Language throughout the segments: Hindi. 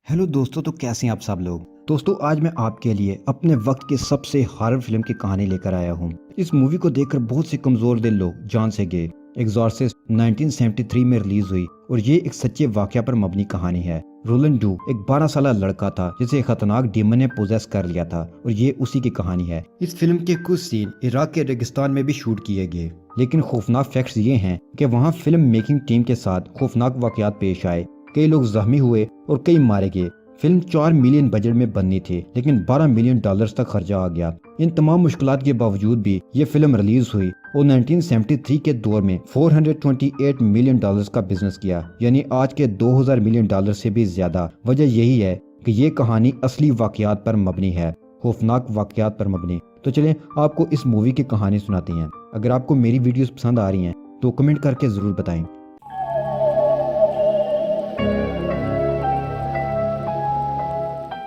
हेलो दोस्तों, तो कैसे हैं आप सब लोग। दोस्तों, आज मैं आपके लिए अपने वक्त की सबसे हॉरर फिल्म की कहानी लेकर आया हूँ। इस मूवी को देखकर बहुत से कमजोर दिल लोग जान से गए। एग्जॉर्सिस्ट 1973 में रिलीज हुई और ये एक सच्चे वाकया पर मबनी कहानी है। रोलन डू एक 12 साल लड़का था जिसे खतरनाक डीमन ने पोजेस कर लिया था और ये उसी की कहानी है। इस फिल्म के कुछ सीन इराक के रेगिस्तान में भी शूट किए गए, लेकिन खौफनाक फैक्ट्स ये हैं कि वहाँ फिल्म मेकिंग टीम के साथ खौफनाक वाकयात पेश आए। कई लोग जख्मी हुए और कई मारे गए। फिल्म 4 मिलियन बजट में बननी थी, लेकिन 12 मिलियन डॉलर्स तक खर्चा आ गया। इन तमाम मुश्किलात के बावजूद भी ये फिल्म रिलीज हुई और 1973 के दौर में 428 मिलियन डॉलर्स का बिजनेस किया, यानी आज के 2000 मिलियन डॉलर से भी ज्यादा। वजह यही है कि ये कहानी असली वाकयात पर मबनी है, खौफनाक वाकयात पर मबनी। तो चलें आपको इस मूवी की कहानी सुनाते हैं। अगर आपको मेरी वीडियोस पसंद आ रही हैं तो कमेंट करके जरूर बताएं।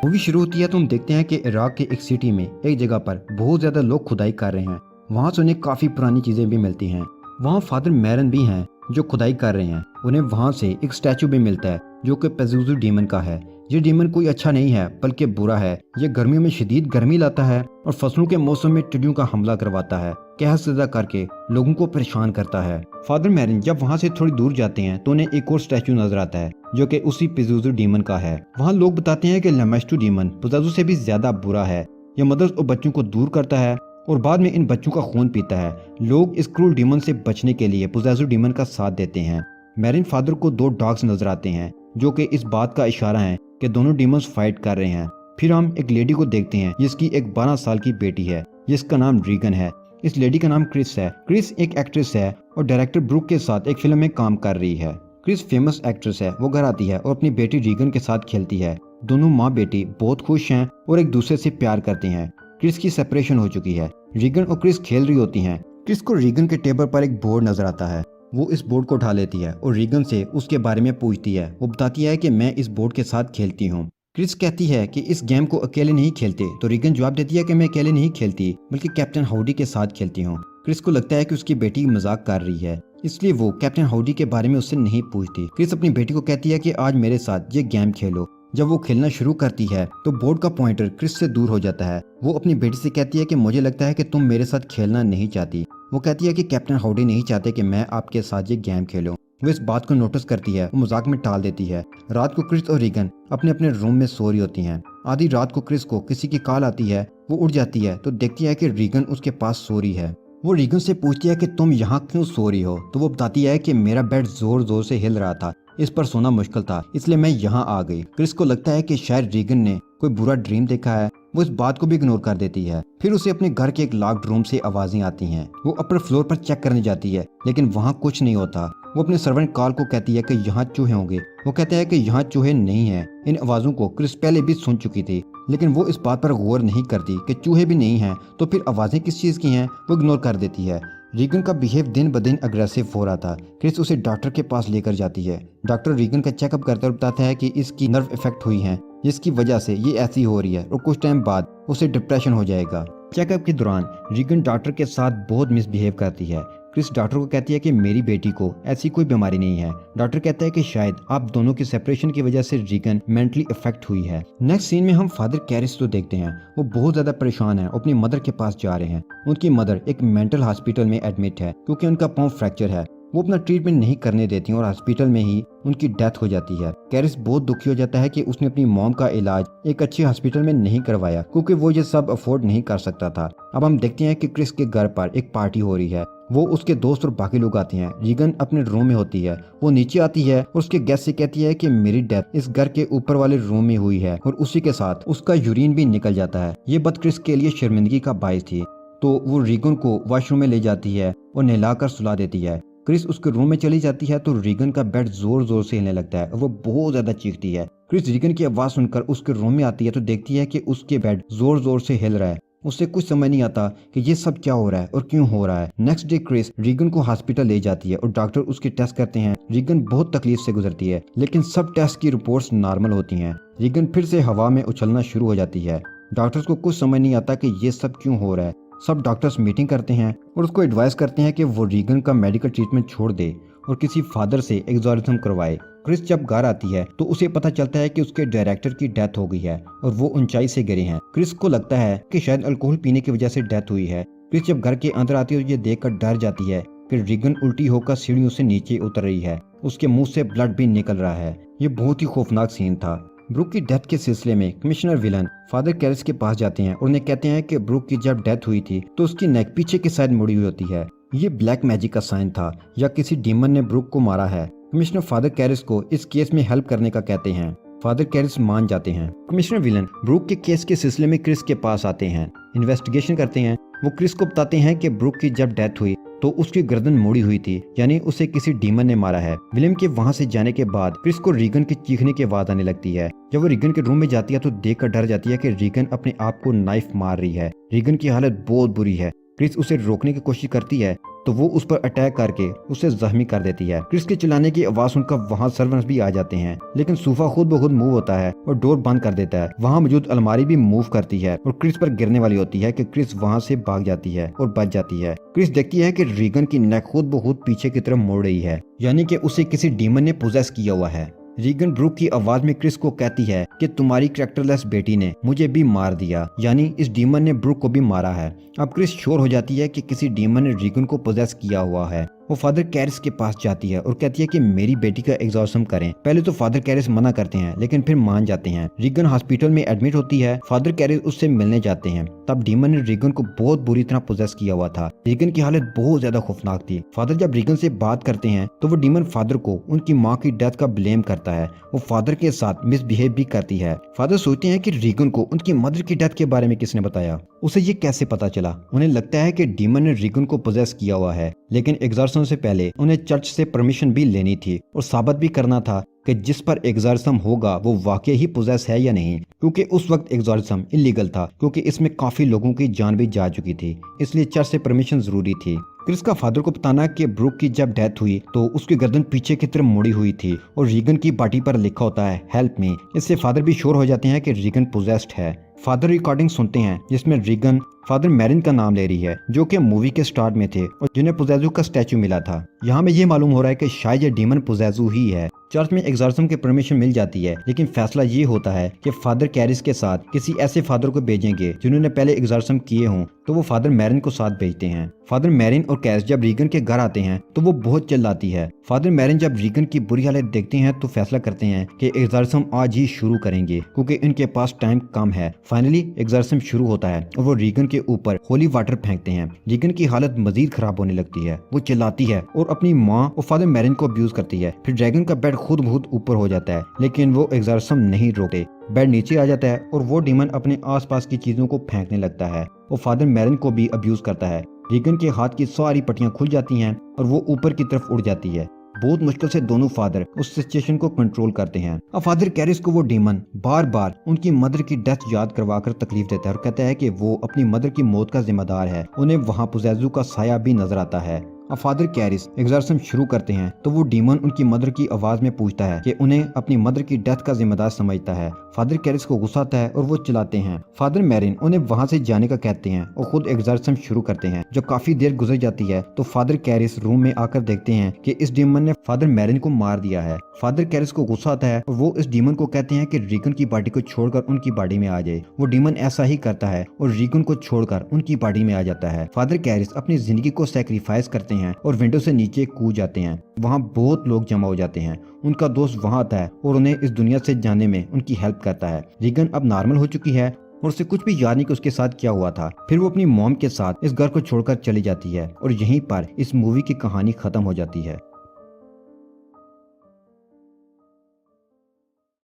मूवी शुरू होती है तो हम देखते हैं कि इराक के एक सिटी में एक जगह पर बहुत ज्यादा लोग खुदाई कर रहे हैं। वहाँ से उन्हें काफी पुरानी चीजें भी मिलती हैं। वहाँ फादर मैरन भी हैं जो खुदाई कर रहे हैं। उन्हें वहाँ से एक स्टैचू भी मिलता है जो कि पेजुजू डीमन का है। ये डीमन कोई अच्छा नहीं है बल्कि बुरा है। ये गर्मियों में शदीद गर्मी लाता है और फसलों के मौसम में टिड्डियों का हमला करवाता है, कहर सजा करके लोगों को परेशान करता है। फादर मैरन जब वहाँ से थोड़ी दूर जाते हैं तो उन्हें एक और स्टैचू नजर आता है जो कि उसी पेजुजू डीमन का है। वहाँ लोग बताते हैं कि लेमेस्टू डीमन पेजुजू से भी ज्यादा बुरा है। यह मदर्स और बच्चों को दूर करता है और बाद में इन बच्चों का खून पीता है। लोग इस क्रूर डीमन से बचने के लिए पेजुजू डीमन का साथ देते हैं। मैरिन फादर को 2 डॉग्स नजर आते हैं जो कि इस बात का इशारा है कि दोनों डीमंस फाइट कर रहे हैं। फिर हम एक लेडी को देखते हैं जिसकी एक 12 साल की बेटी है जिसका नाम रीगन है। इस लेडी का नाम क्रिस है। क्रिस एक एक्ट्रेस है और डायरेक्टर ब्रूक के साथ एक फिल्म में काम कर रही है। क्रिस फेमस एक्ट्रेस है। वो घर आती है और अपनी बेटी रीगन के साथ खेलती है। दोनों माँ बेटी बहुत खुश हैं और एक दूसरे से प्यार करते हैं। क्रिस की सेपरेशन हो चुकी है। रीगन और क्रिस खेल रही होती हैं। क्रिस को रीगन के टेबल पर एक बोर्ड नजर आता है। वो इस बोर्ड को उठा लेती है और रीगन से उसके बारे में पूछती है। वो बताती है कि मैं इस बोर्ड के साथ खेलती हूँ। क्रिस कहती है कि इस गेम को अकेले नहीं खेलते, तो रीगन जवाब देती है कि मैं अकेले नहीं खेलती बल्कि कैप्टन हाउडी के साथ खेलती हूँ। क्रिस को लगता है कि उसकी बेटी मजाक कर रही है, इसलिए वो कैप्टन हाउडी के बारे में उससे नहीं पूछती। क्रिस अपनी बेटी को कहती है कि आज मेरे साथ ये गेम खेलो। जब वो खेलना शुरू करती है तो बोर्ड का पॉइंटर क्रिस से दूर हो जाता है। वो अपनी बेटी से कहती है कि मुझे लगता है कि तुम मेरे साथ खेलना नहीं चाहती। वो कहती है कि कैप्टन हाउडी नहीं चाहते कि मैं आपके साथ ये गेम खेलूं। वो इस बात को नोटिस करती है, वो मजाक में टाल देती है। रात को क्रिस और रीगन अपने अपने रूम में सो रही होती हैं। आधी रात को क्रिस को किसी की कॉल आती है। वो उठ जाती है तो देखती है कि रीगन उसके पास सो रही है। वो रीगन से पूछती है कि तुम यहाँ क्यों सो रही हो, तो वो बताती है कि मेरा बेड जोर जोर से हिल रहा था, इस पर सोना मुश्किल था, इसलिए मैं यहाँ आ गई। क्रिस को लगता है कि शायद रीगन ने कोई बुरा ड्रीम देखा है। वो इस बात को भी इग्नोर कर देती है। फिर उसे अपने घर के एक लॉक्ड रूम से आवाजें आती हैं। वो अपर फ्लोर पर चेक करने जाती है लेकिन वहाँ कुछ नहीं होता। वो अपने सर्वेंट कॉल को कहती है कि यहाँ चूहे होंगे। वो कहता है कि यहाँ चूहे नहीं हैं। इन आवाजों को क्रिस पहले भी सुन चुकी थी, लेकिन वो इस बात पर गौर नहीं करती कि चूहे भी नहीं हैं तो फिर आवाजें किस चीज की हैं। वो इग्नोर कर देती है। रीगन का बिहेव दिन ब दिन अग्रेसिव हो रहा था। क्रिस उसे डॉक्टर के पास लेकर जाती है। डॉक्टर रीगन का चेकअप करते और बताता है कि इसकी नर्व इफेक्ट हुई है, जिसकी वजह से ये ऐसी हो रही है और कुछ टाइम बाद उसे डिप्रेशन हो जाएगा। चेकअप के दौरान रीगन डॉक्टर के साथ बहुत मिसबिहेव करती है। क्रिस डॉक्टर को कहती है कि मेरी बेटी को ऐसी कोई बीमारी नहीं है। डॉक्टर कहता है कि शायद आप दोनों की सेपरेशन की वजह से रीगन मेंटली अफेक्ट हुई है। नेक्स्ट सीन में हम फादर कैरिस को देखते हैं। वो बहुत ज्यादा परेशान है, अपनी मदर के पास जा रहे हैं। उनकी मदर एक मेंटल हॉस्पिटल में एडमिट है क्योंकि उनका पांव फ्रैक्चर है। वो अपना ट्रीटमेंट नहीं करने देती और हॉस्पिटल में ही उनकी डेथ हो जाती है। कैरिस बहुत दुखी हो जाता है कि उसने अपनी मॉम का इलाज एक अच्छे हॉस्पिटल में नहीं करवाया क्योंकि वो ये सब अफोर्ड नहीं कर सकता था। अब हम देखते हैं कि क्रिस के घर पर एक पार्टी हो रही है। वो उसके दोस्त और बाकी लोग आते हैं। रीगन अपने रूम में होती है। वो नीचे आती है और उसके गेस्ट से कहती है कि मेरी डेथ इस घर के ऊपर वाले रूम में हुई है और उसी के साथ उसका यूरिन भी निकल जाता है। ये बात क्रिस के लिए शर्मिंदगी का बायस थी, तो वो रीगन को वॉशरूम में ले जाती है और नहलाकर सुला देती है। क्रिस उसके रूम में चली जाती है तो रीगन का बेड जोर जोर से हिलने लगता है और वो बहुत ज्यादा चीखती है। क्रिस रीगन की आवाज सुनकर उसके रूम में आती है तो देखती है कि उसके बेड जोर जोर से हिल रहा है। उसे कुछ समझ नहीं आता कि ये सब क्या हो रहा है और क्यों हो रहा है। नेक्स्ट डे क्रिस रीगन को हॉस्पिटल ले जाती है और डॉक्टर उसके टेस्ट करते हैं। रीगन बहुत तकलीफ से गुजरती है लेकिन सब टेस्ट की रिपोर्ट्स नॉर्मल होती हैं। रीगन फिर से हवा में उछलना शुरू हो जाती है। डॉक्टर्स को कुछ समझ नहीं आता कि ये सब क्यों हो रहा है। सब डॉक्टर्स मीटिंग करते हैं और उसको एडवाइस करते हैं कि वो रीगन का मेडिकल ट्रीटमेंट छोड़ दे और किसी फादर से एक्सोर्सिज्म करवाए। क्रिस जब घर आती है तो उसे पता चलता है कि उसके डायरेक्टर की डेथ हो गई है और वो ऊंचाई से गिरे हैं। क्रिस को लगता है कि शायद अल्कोहल पीने की वजह से डेथ हुई है। क्रिस जब घर के अंदर आती है तो ये देखकर डर जाती है कि रीगन उल्टी होकर सीढ़ियों से नीचे उतर रही है। उसके मुंह से ब्लड भी निकल रहा है। ये बहुत ही खौफनाक सीन था। ब्रूक की डेथ के सिलसिले में कमिश्नर विलन फादर कैरिस के पास जाते हैं और उन्हें कहते हैं कि ब्रूक की जब डेथ हुई थी तो उसकी नेक पीछे की साइड मुड़ी हुई होती है। ये ब्लैक मैजिक का साइन था या किसी डीमन ने ब्रूक को मारा है। कमिश्नर फादर कैरिस को इस केस में हेल्प करने का कहते हैं। फादर कैरिस मान जाते हैं। कमिश्नर विलन ब्रूक के केस के सिलसिले में क्रिस के पास आते हैं, इन्वेस्टिगेशन करते हैं। वो क्रिस को बताते हैं कि ब्रूक की जब डेथ हुई तो उसकी गर्दन मुड़ी हुई थी, यानी उसे किसी डीमन ने मारा है। विलियम के वहां से जाने के बाद क्रिस को रीगन की चीखने की आवाज आने लगती है। जब वो रीगन के रूम में जाती है तो देखकर डर जाती है कि रीगन अपने आप को नाइफ मार रही है। रीगन की हालत बहुत बुरी है। क्रिस उसे रोकने की कोशिश करती है तो वो उस पर अटैक करके उसे जख्मी कर देती है। क्रिस के चिल्लाने की आवाज सुनकर वहाँ सर्वेंट्स भी आ जाते हैं, लेकिन सोफा खुद ब खुद मूव होता है और डोर बंद कर देता है। वहाँ मौजूद अलमारी भी मूव करती है और क्रिस पर गिरने वाली होती है कि क्रिस वहाँ से भाग जाती है और बच जाती है। क्रिस देखती है कि रीगन की नेक खुद ब खुद पीछे की तरफ मोड़ रही है, यानी कि उसे किसी डीमन ने पोजेस किया हुआ है। रीगन ब्रूक की आवाज में क्रिस को कहती है कि तुम्हारी कैरेक्टरलेस बेटी ने मुझे भी मार दिया, यानी इस डीमन ने ब्रूक को भी मारा है। अब क्रिस श्योर हो जाती है कि किसी डीमन ने रीगन को पोजेस किया हुआ है। वो फादर कैरिस के पास जाती है और कहती है कि मेरी बेटी का एग्जॉर्सिज्म करें। पहले तो फादर कैरिस मना करते हैं, लेकिन फिर मान जाते हैं। रीगन हॉस्पिटल में एडमिट होती है। फादर कैरिस उससे मिलने जाते हैं। तब डीमन ने रीगन को बहुत बुरी तरह पोजेस किया हुआ था। रीगन की हालत बहुत ज्यादा खौफनाक थी। फादर जब रीगन से बात करते हैं तो वो डीमन फादर को उनकी माँ की डेथ का ब्लेम करता है। वो फादर के साथ मिसबिहेव भी करती है। फादर सोचते हैं कि रीगन को उनकी मदर की डेथ के बारे में किसने बताया, उसे ये कैसे पता चला। उन्हें लगता है कि डीमन ने रीगन को पोजेस किया हुआ है, लेकिन एग्जॉर्सिज्म से पहले उन्हें चर्च से परमिशन भी लेनी थी और साबित भी करना था कि जिस पर एग्जॉर्सिज्म होगा वो वाकई ही पोजेस है या नहीं, क्योंकि उस वक्त एग्जॉर्सिज्म इलीगल था, क्योंकि इसमें काफी लोगों की जान भी जा चुकी थी, इसलिए चर्च से परमिशन जरूरी थी। क्रिस का फादर को बताना कि ब्रूक की जब डेथ हुई तो उसकी गर्दन पीछे की तरफ मुड़ी हुई थी और रीगन की बॉडी पर लिखा होता है हेल्प मी। इससे फादर भी श्योर हो जाते हैं कि रीगन पोजेस्ड है। फादर रिकॉर्डिंग सुनते हैं जिसमें रीगन फादर मैरिन का नाम ले रही है, जो कि मूवी के स्टार्ट में थे और जिन्हें पोजेजू का स्टैचू मिला था। यहाँ में ये मालूम हो रहा है कि शायद ये डीमन पोजेजू ही है। चर्च में एग्जॉर्सिज्म की परमिशन मिल जाती है, लेकिन फैसला ये होता है कि फादर कैरिस के साथ किसी ऐसे फादर को भेजेंगे जिन्होंने पहले एग्जॉर्सिज्म किए हों, तो वो फादर मैरिन को साथ भेजते हैं। फादर मैरिन और कैरिस जब रीगन के घर आते हैं तो वो बहुत चिल्लाती है। फादर मैरिन जब रीगन की बुरी हालत देखते हैं तो फैसला करते हैं कि एग्जॉर्सिज्म आज ही शुरू करेंगे, क्योंकि इनके पास टाइम कम है। फाइनली एग्जॉर्सिज्म शुरू होता है और वो रीगन के ऊपर होली वाटर फेंकते हैं। रीगन की हालत मजीद खराब होने लगती है। वो चिल्लाती है और अपनी माँ और फादर मैरिन को अब्यूज करती है। फिर ड्रैगन का बेड खुद बहुत ऊपर हो जाता है, लेकिन वो एग्जॉर्सिज्म नहीं रोकते। बेड नीचे आ जाता है और वो डीमन अपने आसपास की चीजों को फेंकने लगता है। वो फादर मैरिन को भी अब्यूज करता है। रीगन के हाथ की सारी पट्टियां खुल जाती हैं और वो ऊपर की तरफ उड़ जाती है। बहुत मुश्किल से दोनों फादर उस सिचुएशन को कंट्रोल करते हैं। अब फादर कैरिस को वो डीमन बार बार उनकी मदर की डेथ याद करवाकर तकलीफ देता है और कहता है कि वो अपनी मदर की मौत का जिम्मेदार है। उन्हें वहाँ पोजेजू का साया भी नजर आता है। अब फादर कैरिस एग्जॉर्सिज्म शुरू करते हैं तो वो डीमन उनकी मदर की आवाज में पूछता है कि उन्हें अपनी मदर की डेथ का जिम्मेदार समझता है। फादर कैरिस को गुस्सा आता है और वो चिल्लाते हैं। फादर मैरिन उन्हें वहां से जाने का कहते हैं और खुद एग्जॉर्सिज्म शुरू करते हैं। जब काफी देर गुजर जाती है तो फादर कैरिस रूम में आकर देखते हैं कि इस डीमन ने फादर मैरिन को मार दिया है। फादर कैरिस को गुस्सा आता है और वो इस डीमन को कहते हैं कि रीगन की बॉडी को छोड़कर उनकी बॉडी में आ जाए। वो डीमन ऐसा ही करता है और रीगन को छोड़कर उनकी बॉडी में आ जाता है। फादर कैरिस अपनी जिंदगी को सैक्रिफाइस करते हैं और विंडो से नीचे कूद जाते हैं। वहाँ बहुत लोग जमा हो जाते हैं। उनका दोस्त वहाँ आता है और उन्हें इस दुनिया से जाने में उनकी हेल्प करता है। रीगन अब नॉर्मल हो चुकी है और उसे कुछ भी याद नहीं कि उसके साथ क्या हुआ था। फिर वो अपनी मॉम के साथ इस घर को छोड़कर चली जाती है और यहीं पर इस मूवी की कहानी खत्म हो जाती है।